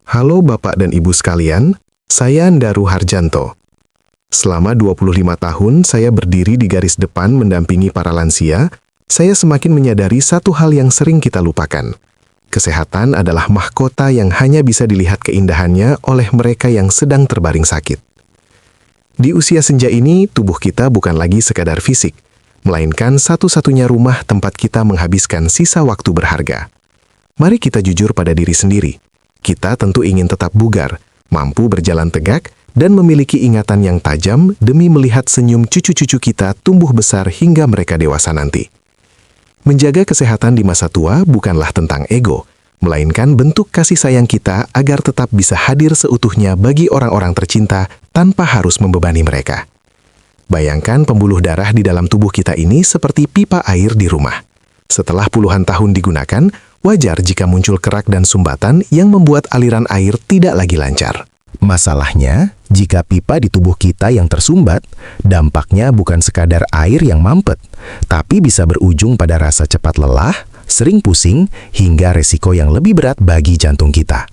Halo Bapak dan Ibu sekalian, saya Ndaru Harjanto. Selama 25 tahun saya berdiri di garis depan mendampingi para lansia, saya semakin menyadari satu hal yang sering kita lupakan. Kesehatan adalah mahkota yang hanya bisa dilihat keindahannya oleh mereka yang sedang terbaring sakit. Di usia senja ini, tubuh kita bukan lagi sekadar fisik, melainkan satu-satunya rumah tempat kita menghabiskan sisa waktu berharga. Mari kita jujur pada diri sendiri. Kita tentu ingin tetap bugar, mampu berjalan tegak, dan memiliki ingatan yang tajam demi melihat senyum cucu-cucu kita tumbuh besar hingga mereka dewasa nanti. Menjaga kesehatan di masa tua bukanlah tentang ego, melainkan bentuk kasih sayang kita agar tetap bisa hadir seutuhnya bagi orang-orang tercinta tanpa harus membebani mereka. Bayangkan pembuluh darah di dalam tubuh kita ini seperti pipa air di rumah. Setelah puluhan tahun digunakan, wajar jika muncul kerak dan sumbatan yang membuat aliran air tidak lagi lancar. Masalahnya, jika pipa di tubuh kita yang tersumbat, dampaknya bukan sekadar air yang mampet, tapi bisa berujung pada rasa cepat lelah, sering pusing, hingga resiko yang lebih berat bagi jantung kita.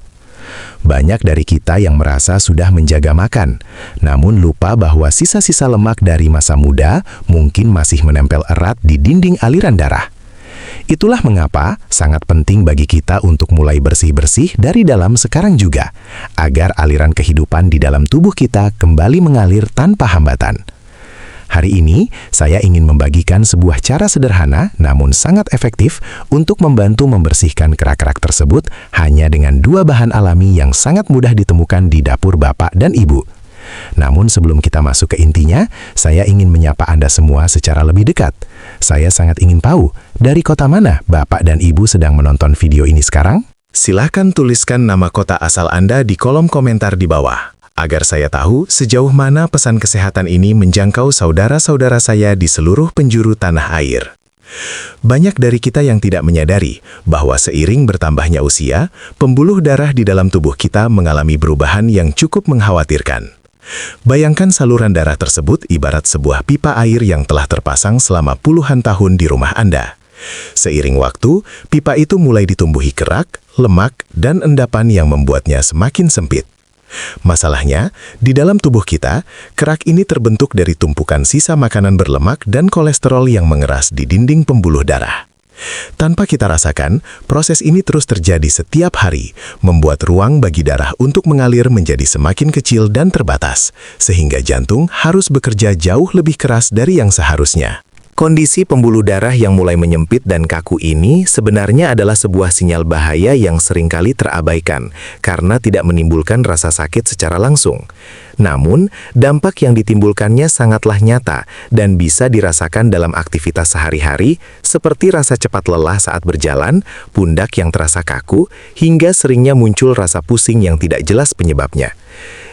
Banyak dari kita yang merasa sudah menjaga makan, namun lupa bahwa sisa-sisa lemak dari masa muda mungkin masih menempel erat di dinding aliran darah. Itulah mengapa sangat penting bagi kita untuk mulai bersih-bersih dari dalam sekarang juga, agar aliran kehidupan di dalam tubuh kita kembali mengalir tanpa hambatan. Hari ini, saya ingin membagikan sebuah cara sederhana namun sangat efektif untuk membantu membersihkan kerak-kerak tersebut hanya dengan 2 bahan alami yang sangat mudah ditemukan di dapur Bapak dan Ibu. Namun sebelum kita masuk ke intinya, saya ingin menyapa Anda semua secara lebih dekat. Saya sangat ingin tahu, dari kota mana Bapak dan Ibu sedang menonton video ini sekarang? Silahkan tuliskan nama kota asal Anda di kolom komentar di bawah, agar saya tahu sejauh mana pesan kesehatan ini menjangkau saudara-saudara saya di seluruh penjuru tanah air. Banyak dari kita yang tidak menyadari bahwa seiring bertambahnya usia, pembuluh darah di dalam tubuh kita mengalami perubahan yang cukup mengkhawatirkan. Bayangkan saluran darah tersebut ibarat sebuah pipa air yang telah terpasang selama puluhan tahun di rumah Anda. Seiring waktu, pipa itu mulai ditumbuhi kerak, lemak, dan endapan yang membuatnya semakin sempit. Masalahnya, di dalam tubuh kita, kerak ini terbentuk dari tumpukan sisa makanan berlemak dan kolesterol yang mengeras di dinding pembuluh darah. Tanpa kita rasakan, proses ini terus terjadi setiap hari, membuat ruang bagi darah untuk mengalir menjadi semakin kecil dan terbatas, sehingga jantung harus bekerja jauh lebih keras dari yang seharusnya. Kondisi pembuluh darah yang mulai menyempit dan kaku ini sebenarnya adalah sebuah sinyal bahaya yang seringkali terabaikan karena tidak menimbulkan rasa sakit secara langsung. Namun, dampak yang ditimbulkannya sangatlah nyata dan bisa dirasakan dalam aktivitas sehari-hari seperti rasa cepat lelah saat berjalan, pundak yang terasa kaku, hingga seringnya muncul rasa pusing yang tidak jelas penyebabnya.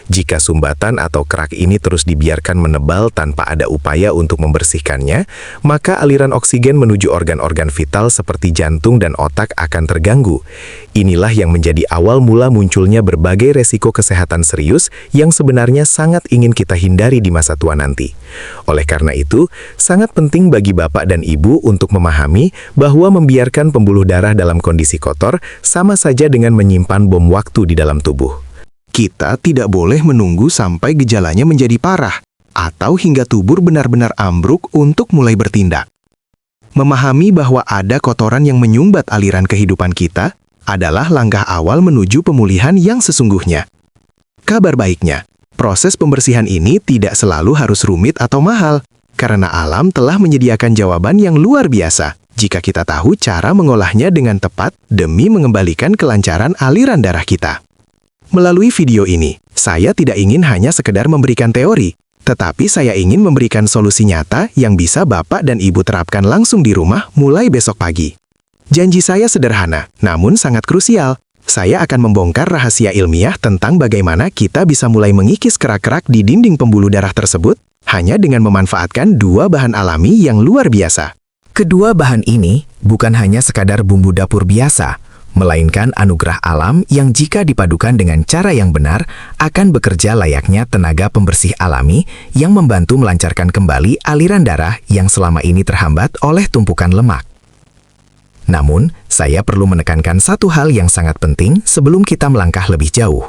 Jika sumbatan atau kerak ini terus dibiarkan menebal tanpa ada upaya untuk membersihkannya, maka aliran oksigen menuju organ-organ vital seperti jantung dan otak akan terganggu. Inilah yang menjadi awal mula munculnya berbagai resiko kesehatan serius yang sebenarnya sangat ingin kita hindari di masa tua nanti. Oleh karena itu, sangat penting bagi Bapak dan Ibu untuk memahami bahwa membiarkan pembuluh darah dalam kondisi kotor sama saja dengan menyimpan bom waktu di dalam tubuh. Kita tidak boleh menunggu sampai gejalanya menjadi parah, atau hingga tubuh benar-benar ambruk untuk mulai bertindak. Memahami bahwa ada kotoran yang menyumbat aliran kehidupan kita adalah langkah awal menuju pemulihan yang sesungguhnya. Kabar baiknya, proses pembersihan ini tidak selalu harus rumit atau mahal, karena alam telah menyediakan jawaban yang luar biasa jika kita tahu cara mengolahnya dengan tepat demi mengembalikan kelancaran aliran darah kita. Melalui video ini, saya tidak ingin hanya sekedar memberikan teori, tetapi saya ingin memberikan solusi nyata yang bisa Bapak dan Ibu terapkan langsung di rumah mulai besok pagi. Janji saya sederhana, namun sangat krusial. Saya akan membongkar rahasia ilmiah tentang bagaimana kita bisa mulai mengikis kerak-kerak di dinding pembuluh darah tersebut hanya dengan memanfaatkan 2 bahan alami yang luar biasa. Kedua bahan ini bukan hanya sekadar bumbu dapur biasa, melainkan anugerah alam yang jika dipadukan dengan cara yang benar akan bekerja layaknya tenaga pembersih alami yang membantu melancarkan kembali aliran darah yang selama ini terhambat oleh tumpukan lemak. Namun, saya perlu menekankan satu hal yang sangat penting sebelum kita melangkah lebih jauh.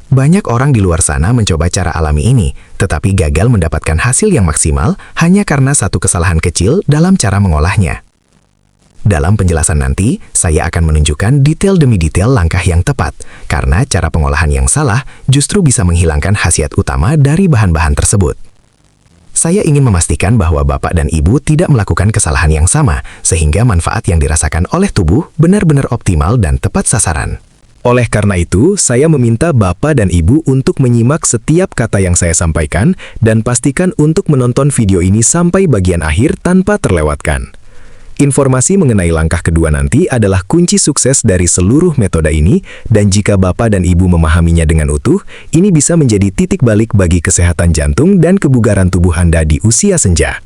Banyak orang di luar sana mencoba cara alami ini, tetapi gagal mendapatkan hasil yang maksimal hanya karena satu kesalahan kecil dalam cara mengolahnya. Dalam penjelasan nanti, saya akan menunjukkan detail demi detail langkah yang tepat, karena cara pengolahan yang salah justru bisa menghilangkan khasiat utama dari bahan-bahan tersebut. Saya ingin memastikan bahwa Bapak dan Ibu tidak melakukan kesalahan yang sama, sehingga manfaat yang dirasakan oleh tubuh benar-benar optimal dan tepat sasaran. Oleh karena itu, saya meminta Bapak dan Ibu untuk menyimak setiap kata yang saya sampaikan dan pastikan untuk menonton video ini sampai bagian akhir tanpa terlewatkan. Informasi mengenai langkah kedua nanti adalah kunci sukses dari seluruh metode ini, dan jika Bapak dan Ibu memahaminya dengan utuh, ini bisa menjadi titik balik bagi kesehatan jantung dan kebugaran tubuh Anda di usia senja.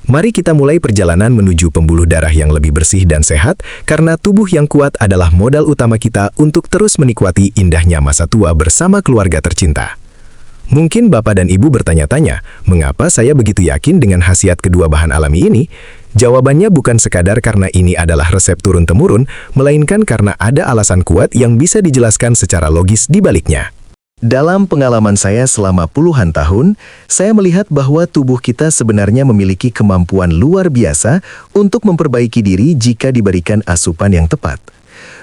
Mari kita mulai perjalanan menuju pembuluh darah yang lebih bersih dan sehat, karena tubuh yang kuat adalah modal utama kita untuk terus menikmati indahnya masa tua bersama keluarga tercinta. Mungkin Bapak dan Ibu bertanya-tanya, mengapa saya begitu yakin dengan khasiat kedua bahan alami ini? Jawabannya bukan sekadar karena ini adalah resep turun-temurun, melainkan karena ada alasan kuat yang bisa dijelaskan secara logis di baliknya. Dalam pengalaman saya selama puluhan tahun, saya melihat bahwa tubuh kita sebenarnya memiliki kemampuan luar biasa untuk memperbaiki diri jika diberikan asupan yang tepat.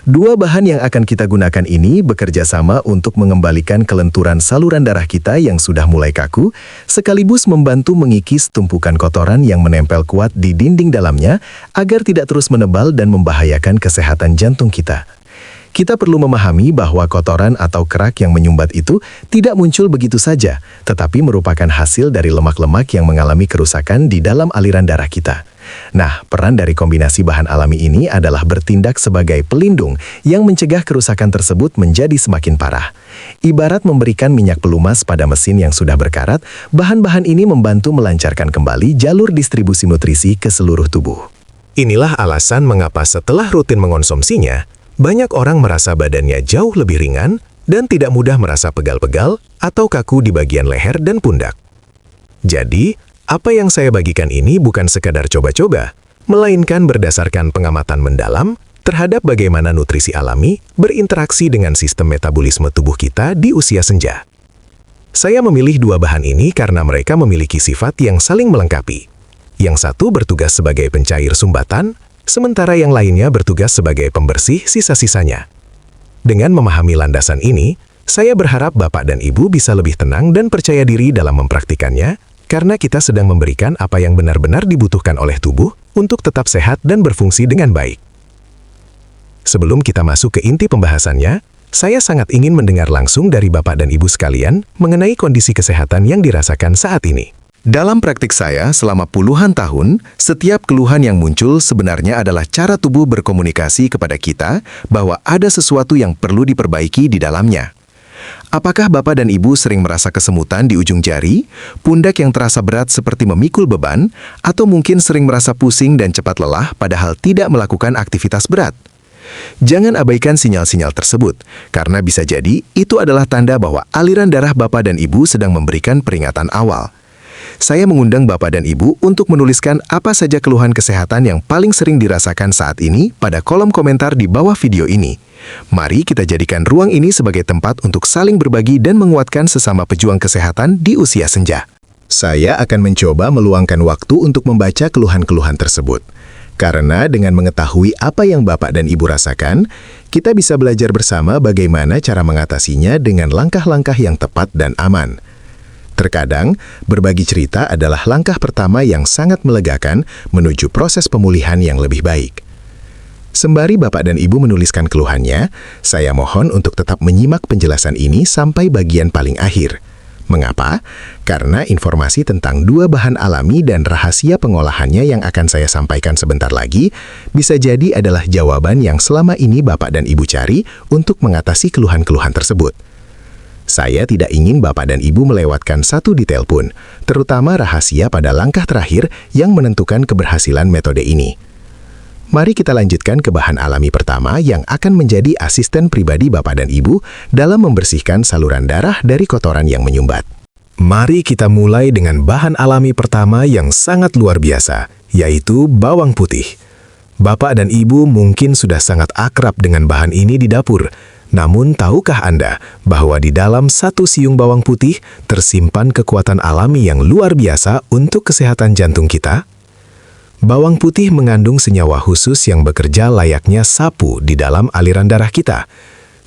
Dua bahan yang akan kita gunakan ini bekerja sama untuk mengembalikan kelenturan saluran darah kita yang sudah mulai kaku, sekaligus membantu mengikis tumpukan kotoran yang menempel kuat di dinding dalamnya agar tidak terus menebal dan membahayakan kesehatan jantung kita. Kita perlu memahami bahwa kotoran atau kerak yang menyumbat itu tidak muncul begitu saja, tetapi merupakan hasil dari lemak-lemak yang mengalami kerusakan di dalam aliran darah kita. Nah, peran dari kombinasi bahan alami ini adalah bertindak sebagai pelindung yang mencegah kerusakan tersebut menjadi semakin parah. Ibarat memberikan minyak pelumas pada mesin yang sudah berkarat, bahan-bahan ini membantu melancarkan kembali jalur distribusi nutrisi ke seluruh tubuh. Inilah alasan mengapa setelah rutin mengonsumsinya, banyak orang merasa badannya jauh lebih ringan dan tidak mudah merasa pegal-pegal atau kaku di bagian leher dan pundak. Jadi, apa yang saya bagikan ini bukan sekadar coba-coba, melainkan berdasarkan pengamatan mendalam terhadap bagaimana nutrisi alami berinteraksi dengan sistem metabolisme tubuh kita di usia senja. Saya memilih dua bahan ini karena mereka memiliki sifat yang saling melengkapi. Yang satu bertugas sebagai pencair sumbatan, sementara yang lainnya bertugas sebagai pembersih sisa-sisanya. Dengan memahami landasan ini, saya berharap Bapak dan Ibu bisa lebih tenang dan percaya diri dalam mempraktikannya, karena kita sedang memberikan apa yang benar-benar dibutuhkan oleh tubuh untuk tetap sehat dan berfungsi dengan baik. Sebelum kita masuk ke inti pembahasannya, saya sangat ingin mendengar langsung dari Bapak dan Ibu sekalian mengenai kondisi kesehatan yang dirasakan saat ini. Dalam praktik saya selama puluhan tahun, setiap keluhan yang muncul sebenarnya adalah cara tubuh berkomunikasi kepada kita bahwa ada sesuatu yang perlu diperbaiki di dalamnya. Apakah Bapak dan Ibu sering merasa kesemutan di ujung jari, pundak yang terasa berat seperti memikul beban, atau mungkin sering merasa pusing dan cepat lelah padahal tidak melakukan aktivitas berat? Jangan abaikan sinyal-sinyal tersebut, karena bisa jadi itu adalah tanda bahwa aliran darah Bapak dan Ibu sedang memberikan peringatan awal. Saya mengundang Bapak dan Ibu untuk menuliskan apa saja keluhan kesehatan yang paling sering dirasakan saat ini pada kolom komentar di bawah video ini. Mari kita jadikan ruang ini sebagai tempat untuk saling berbagi dan menguatkan sesama pejuang kesehatan di usia senja. Saya akan mencoba meluangkan waktu untuk membaca keluhan-keluhan tersebut. Karena dengan mengetahui apa yang Bapak dan Ibu rasakan, kita bisa belajar bersama bagaimana cara mengatasinya dengan langkah-langkah yang tepat dan aman. Terkadang, berbagi cerita adalah langkah pertama yang sangat melegakan menuju proses pemulihan yang lebih baik. Sembari Bapak dan Ibu menuliskan keluhannya, saya mohon untuk tetap menyimak penjelasan ini sampai bagian paling akhir. Mengapa? Karena informasi tentang dua bahan alami dan rahasia pengolahannya yang akan saya sampaikan sebentar lagi bisa jadi adalah jawaban yang selama ini Bapak dan Ibu cari untuk mengatasi keluhan-keluhan tersebut. Saya tidak ingin Bapak dan Ibu melewatkan satu detail pun, terutama rahasia pada langkah terakhir yang menentukan keberhasilan metode ini. Mari kita lanjutkan ke bahan alami pertama yang akan menjadi asisten pribadi Bapak dan Ibu dalam membersihkan saluran darah dari kotoran yang menyumbat. Mari kita mulai dengan bahan alami pertama yang sangat luar biasa, yaitu bawang putih. Bapak dan Ibu mungkin sudah sangat akrab dengan bahan ini di dapur. Namun, tahukah Anda bahwa di dalam satu siung bawang putih tersimpan kekuatan alami yang luar biasa untuk kesehatan jantung kita? Bawang putih mengandung senyawa khusus yang bekerja layaknya sapu di dalam aliran darah kita.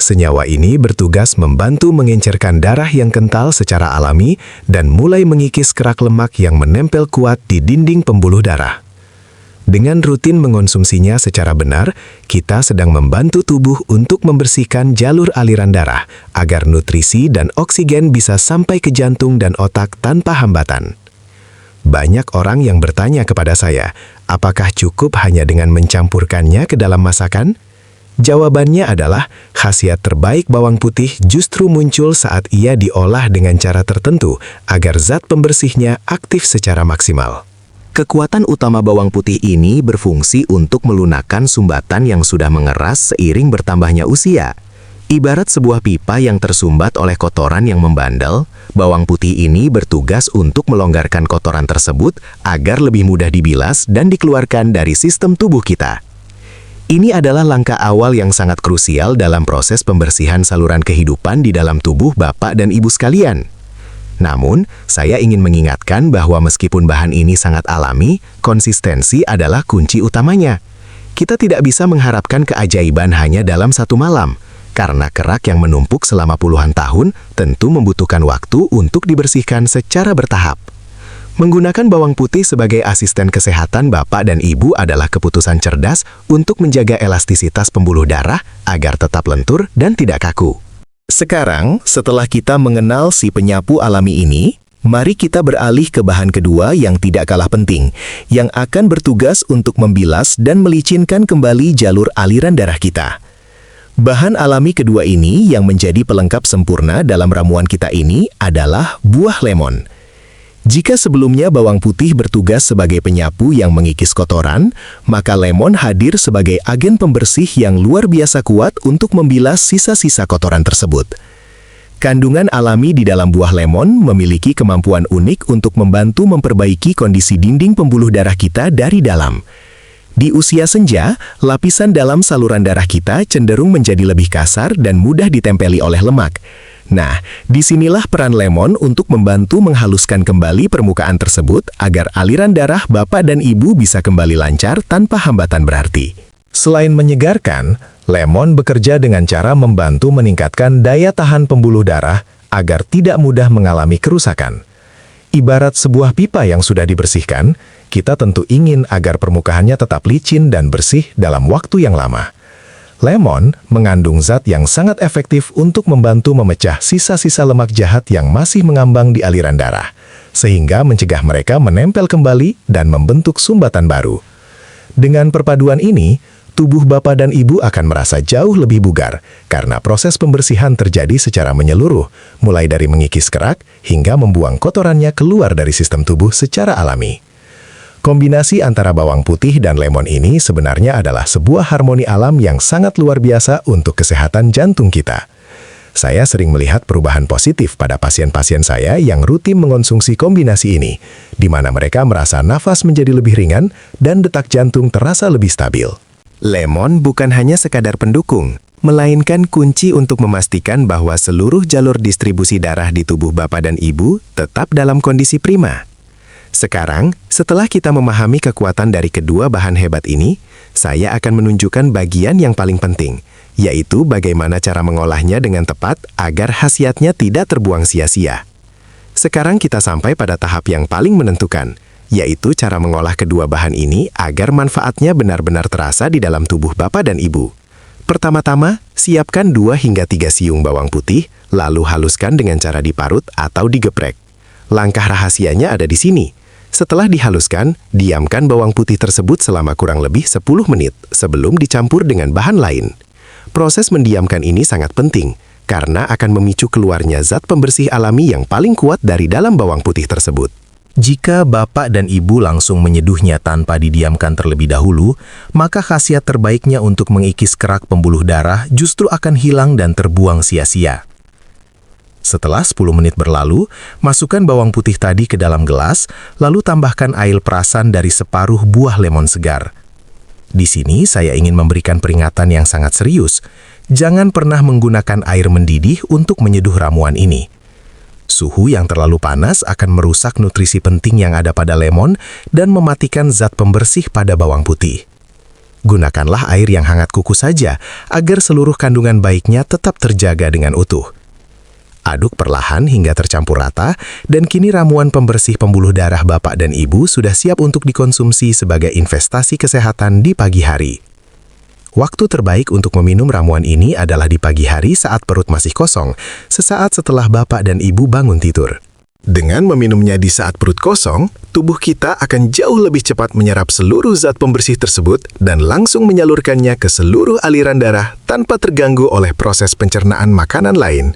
Senyawa ini bertugas membantu mengencerkan darah yang kental secara alami dan mulai mengikis kerak lemak yang menempel kuat di dinding pembuluh darah. Dengan rutin mengonsumsinya secara benar, kita sedang membantu tubuh untuk membersihkan jalur aliran darah agar nutrisi dan oksigen bisa sampai ke jantung dan otak tanpa hambatan. Banyak orang yang bertanya kepada saya, apakah cukup hanya dengan mencampurkannya ke dalam masakan? Jawabannya adalah, khasiat terbaik bawang putih justru muncul saat ia diolah dengan cara tertentu agar zat pembersihnya aktif secara maksimal. Kekuatan utama bawang putih ini berfungsi untuk melunakkan sumbatan yang sudah mengeras seiring bertambahnya usia. Ibarat sebuah pipa yang tersumbat oleh kotoran yang membandel, bawang putih ini bertugas untuk melonggarkan kotoran tersebut agar lebih mudah dibilas dan dikeluarkan dari sistem tubuh kita. Ini adalah langkah awal yang sangat krusial dalam proses pembersihan saluran kehidupan di dalam tubuh Bapak dan Ibu sekalian. Namun, saya ingin mengingatkan bahwa meskipun bahan ini sangat alami, konsistensi adalah kunci utamanya. Kita tidak bisa mengharapkan keajaiban hanya dalam satu malam, karena kerak yang menumpuk selama puluhan tahun tentu membutuhkan waktu untuk dibersihkan secara bertahap. Menggunakan bawang putih sebagai asisten kesehatan Bapak dan Ibu adalah keputusan cerdas untuk menjaga elastisitas pembuluh darah agar tetap lentur dan tidak kaku. Sekarang, setelah kita mengenal si penyapu alami ini, mari kita beralih ke bahan kedua yang tidak kalah penting, yang akan bertugas untuk membilas dan melicinkan kembali jalur aliran darah kita. Bahan alami kedua ini yang menjadi pelengkap sempurna dalam ramuan kita ini adalah buah lemon. Jika sebelumnya bawang putih bertugas sebagai penyapu yang mengikis kotoran, maka lemon hadir sebagai agen pembersih yang luar biasa kuat untuk membilas sisa-sisa kotoran tersebut. Kandungan alami di dalam buah lemon memiliki kemampuan unik untuk membantu memperbaiki kondisi dinding pembuluh darah kita dari dalam. Di usia senja, lapisan dalam saluran darah kita cenderung menjadi lebih kasar dan mudah ditempeli oleh lemak. Nah, disinilah peran lemon untuk membantu menghaluskan kembali permukaan tersebut agar aliran darah Bapak dan Ibu bisa kembali lancar tanpa hambatan berarti. Selain menyegarkan, lemon bekerja dengan cara membantu meningkatkan daya tahan pembuluh darah agar tidak mudah mengalami kerusakan. Ibarat sebuah pipa yang sudah dibersihkan, kita tentu ingin agar permukaannya tetap licin dan bersih dalam waktu yang lama. Lemon mengandung zat yang sangat efektif untuk membantu memecah sisa-sisa lemak jahat yang masih mengambang di aliran darah, sehingga mencegah mereka menempel kembali dan membentuk sumbatan baru. Dengan perpaduan ini, tubuh Bapak dan Ibu akan merasa jauh lebih bugar, karena proses pembersihan terjadi secara menyeluruh, mulai dari mengikis kerak hingga membuang kotorannya keluar dari sistem tubuh secara alami. Kombinasi antara bawang putih dan lemon ini sebenarnya adalah sebuah harmoni alam yang sangat luar biasa untuk kesehatan jantung kita. Saya sering melihat perubahan positif pada pasien-pasien saya yang rutin mengonsumsi kombinasi ini, di mana mereka merasa nafas menjadi lebih ringan dan detak jantung terasa lebih stabil. Lemon bukan hanya sekadar pendukung, melainkan kunci untuk memastikan bahwa seluruh jalur distribusi darah di tubuh Bapak dan Ibu tetap dalam kondisi prima. Sekarang, setelah kita memahami kekuatan dari kedua bahan hebat ini, saya akan menunjukkan bagian yang paling penting, yaitu bagaimana cara mengolahnya dengan tepat agar khasiatnya tidak terbuang sia-sia. Sekarang kita sampai pada tahap yang paling menentukan, yaitu cara mengolah kedua bahan ini agar manfaatnya benar-benar terasa di dalam tubuh Bapak dan Ibu. Pertama-tama, siapkan 2 hingga 3 siung bawang putih, lalu haluskan dengan cara diparut atau digeprek. Langkah rahasianya ada di sini. Setelah dihaluskan, diamkan bawang putih tersebut selama kurang lebih 10 menit sebelum dicampur dengan bahan lain. Proses mendiamkan ini sangat penting, karena akan memicu keluarnya zat pembersih alami yang paling kuat dari dalam bawang putih tersebut. Jika Bapak dan Ibu langsung menyeduhnya tanpa didiamkan terlebih dahulu, maka khasiat terbaiknya untuk mengikis kerak pembuluh darah justru akan hilang dan terbuang sia-sia. Setelah 10 menit berlalu, masukkan bawang putih tadi ke dalam gelas, lalu tambahkan air perasan dari separuh buah lemon segar. Di sini saya ingin memberikan peringatan yang sangat serius. Jangan pernah menggunakan air mendidih untuk menyeduh ramuan ini. Suhu yang terlalu panas akan merusak nutrisi penting yang ada pada lemon dan mematikan zat pembersih pada bawang putih. Gunakanlah air yang hangat kuku saja agar seluruh kandungan baiknya tetap terjaga dengan utuh. Aduk perlahan hingga tercampur rata, dan kini ramuan pembersih pembuluh darah Bapak dan Ibu sudah siap untuk dikonsumsi sebagai investasi kesehatan di pagi hari. Waktu terbaik untuk meminum ramuan ini adalah di pagi hari saat perut masih kosong, sesaat setelah Bapak dan Ibu bangun tidur. Dengan meminumnya di saat perut kosong, tubuh kita akan jauh lebih cepat menyerap seluruh zat pembersih tersebut dan langsung menyalurkannya ke seluruh aliran darah tanpa terganggu oleh proses pencernaan makanan lain.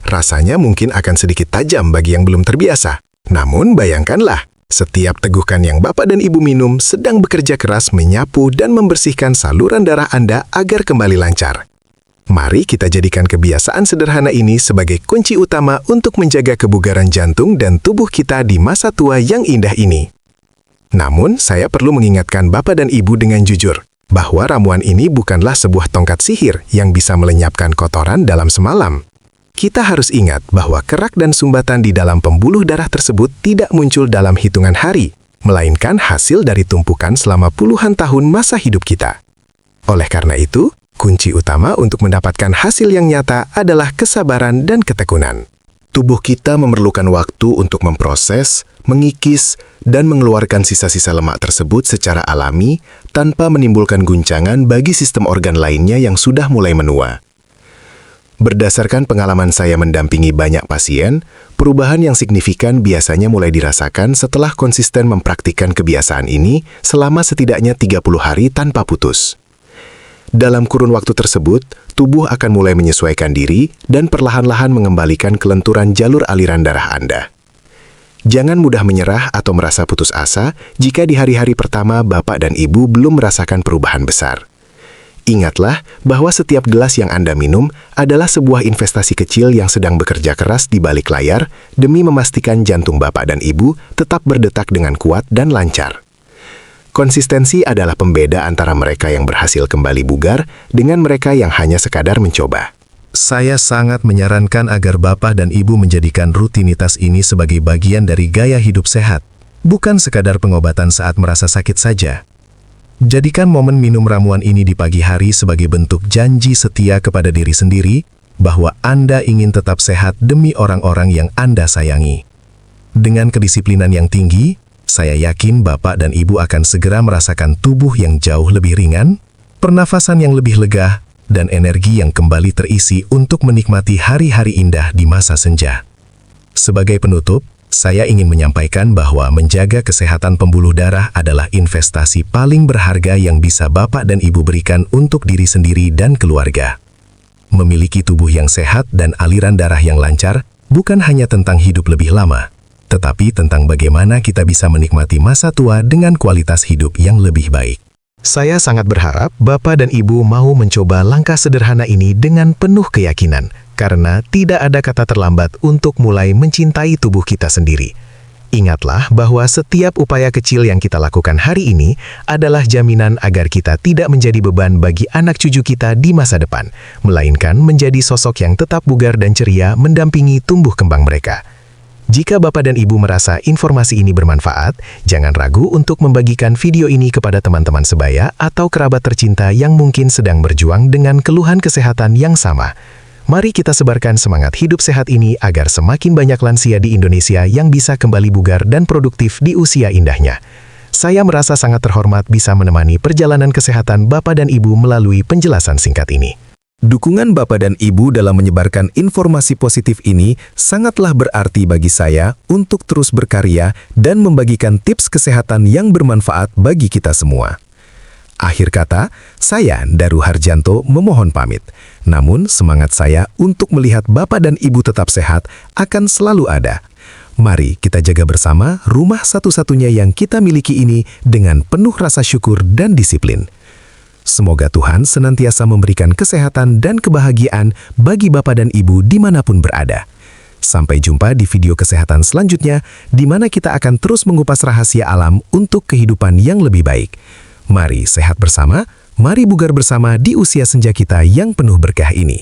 Rasanya mungkin akan sedikit tajam bagi yang belum terbiasa. Namun bayangkanlah, setiap tegukan yang Bapak dan Ibu minum sedang bekerja keras menyapu dan membersihkan saluran darah Anda agar kembali lancar. Mari kita jadikan kebiasaan sederhana ini sebagai kunci utama untuk menjaga kebugaran jantung dan tubuh kita di masa tua yang indah ini. Namun, saya perlu mengingatkan Bapak dan Ibu dengan jujur, bahwa ramuan ini bukanlah sebuah tongkat sihir yang bisa melenyapkan kotoran dalam semalam. Kita harus ingat bahwa kerak dan sumbatan di dalam pembuluh darah tersebut tidak muncul dalam hitungan hari, melainkan hasil dari tumpukan selama puluhan tahun masa hidup kita. Oleh karena itu, kunci utama untuk mendapatkan hasil yang nyata adalah kesabaran dan ketekunan. Tubuh kita memerlukan waktu untuk memproses, mengikis, dan mengeluarkan sisa-sisa lemak tersebut secara alami tanpa menimbulkan guncangan bagi sistem organ lainnya yang sudah mulai menua. Berdasarkan pengalaman saya mendampingi banyak pasien, perubahan yang signifikan biasanya mulai dirasakan setelah konsisten mempraktikkan kebiasaan ini selama setidaknya 30 hari tanpa putus. Dalam kurun waktu tersebut, tubuh akan mulai menyesuaikan diri dan perlahan-lahan mengembalikan kelenturan jalur aliran darah Anda. Jangan mudah menyerah atau merasa putus asa jika di hari-hari pertama Bapak dan Ibu belum merasakan perubahan besar. Ingatlah bahwa setiap gelas yang Anda minum adalah sebuah investasi kecil yang sedang bekerja keras di balik layar demi memastikan jantung Bapak dan Ibu tetap berdetak dengan kuat dan lancar. Konsistensi adalah pembeda antara mereka yang berhasil kembali bugar dengan mereka yang hanya sekadar mencoba. Saya sangat menyarankan agar Bapak dan Ibu menjadikan rutinitas ini sebagai bagian dari gaya hidup sehat, bukan sekadar pengobatan saat merasa sakit saja. Jadikan momen minum ramuan ini di pagi hari sebagai bentuk janji setia kepada diri sendiri bahwa Anda ingin tetap sehat demi orang-orang yang Anda sayangi. Dengan kedisiplinan yang tinggi, saya yakin Bapak dan Ibu akan segera merasakan tubuh yang jauh lebih ringan, pernafasan yang lebih lega, dan energi yang kembali terisi untuk menikmati hari-hari indah di masa senja. Sebagai penutup, saya ingin menyampaikan bahwa menjaga kesehatan pembuluh darah adalah investasi paling berharga yang bisa Bapak dan Ibu berikan untuk diri sendiri dan keluarga. Memiliki tubuh yang sehat dan aliran darah yang lancar bukan hanya tentang hidup lebih lama, tetapi tentang bagaimana kita bisa menikmati masa tua dengan kualitas hidup yang lebih baik. Saya sangat berharap Bapak dan Ibu mau mencoba langkah sederhana ini dengan penuh keyakinan, karena tidak ada kata terlambat untuk mulai mencintai tubuh kita sendiri. Ingatlah bahwa setiap upaya kecil yang kita lakukan hari ini adalah jaminan agar kita tidak menjadi beban bagi anak cucu kita di masa depan, melainkan menjadi sosok yang tetap bugar dan ceria mendampingi tumbuh kembang mereka. Jika Bapak dan Ibu merasa informasi ini bermanfaat, jangan ragu untuk membagikan video ini kepada teman-teman sebaya atau kerabat tercinta yang mungkin sedang berjuang dengan keluhan kesehatan yang sama. Mari kita sebarkan semangat hidup sehat ini agar semakin banyak lansia di Indonesia yang bisa kembali bugar dan produktif di usia indahnya. Saya merasa sangat terhormat bisa menemani perjalanan kesehatan Bapak dan Ibu melalui penjelasan singkat ini. Dukungan Bapak dan Ibu dalam menyebarkan informasi positif ini sangatlah berarti bagi saya untuk terus berkarya dan membagikan tips kesehatan yang bermanfaat bagi kita semua. Akhir kata, saya, Daru Harjanto, memohon pamit. Namun, semangat saya untuk melihat Bapak dan Ibu tetap sehat akan selalu ada. Mari kita jaga bersama rumah satu-satunya yang kita miliki ini dengan penuh rasa syukur dan disiplin. Semoga Tuhan senantiasa memberikan kesehatan dan kebahagiaan bagi Bapak dan Ibu dimanapun berada. Sampai jumpa di video kesehatan selanjutnya, di mana kita akan terus mengupas rahasia alam untuk kehidupan yang lebih baik. Mari sehat bersama, mari bugar bersama di usia senja kita yang penuh berkah ini.